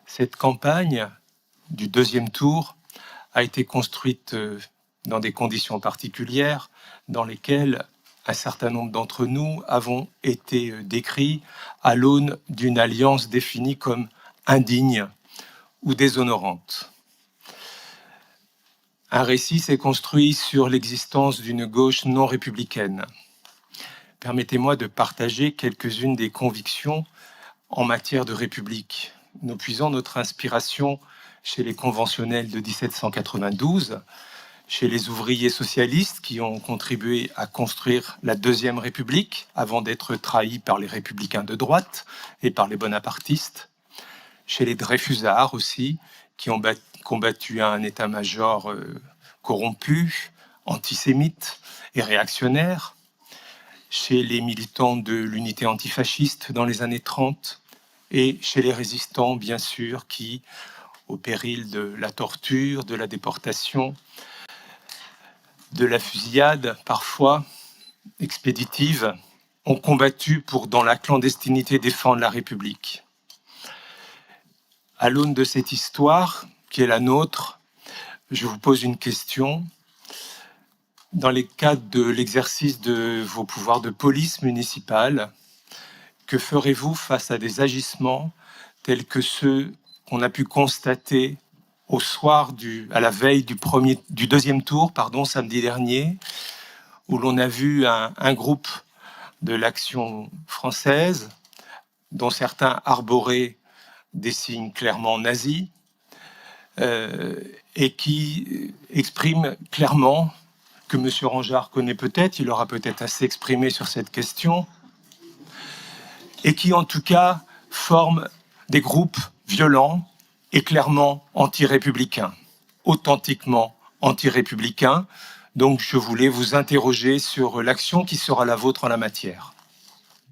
Cette campagne du deuxième tour a été construite dans des conditions particulières dans lesquelles un certain nombre d'entre nous avons été décrits à l'aune d'une alliance définie comme indigne ou déshonorante. Un récit s'est construit sur l'existence d'une gauche non républicaine. Permettez-moi de partager quelques-unes des convictions en matière de république. Nous puisons notre inspiration chez les conventionnels de 1792, chez les ouvriers socialistes qui ont contribué à construire la Deuxième République avant d'être trahis par les républicains de droite et par les bonapartistes, chez les Dreyfusards aussi, qui ont combattu un état-major corrompu, antisémite et réactionnaire, chez les militants de l'unité antifasciste dans les années 30 et chez les résistants, bien sûr, qui, au péril de la torture, de la déportation, de la fusillade, parfois expéditive, ont combattu pour, dans la clandestinité, défendre la République. À l'aune de cette histoire, qui est la nôtre, je vous pose une question. Dans les cadres de l'exercice de vos pouvoirs de police municipale, que ferez-vous face à des agissements tels que ceux qu'on a pu constater au soir à la veille du deuxième tour, samedi dernier, où l'on a vu un groupe de l'Action française, dont certains arboraient des signes clairement nazis, et qui exprime clairement, que M. Ranjard connaît peut-être, il aura peut-être assez exprimé sur cette question, et qui en tout cas forment des groupes violents et clairement anti-républicains, authentiquement anti-républicains. Donc je voulais vous interroger sur l'action qui sera la vôtre en la matière.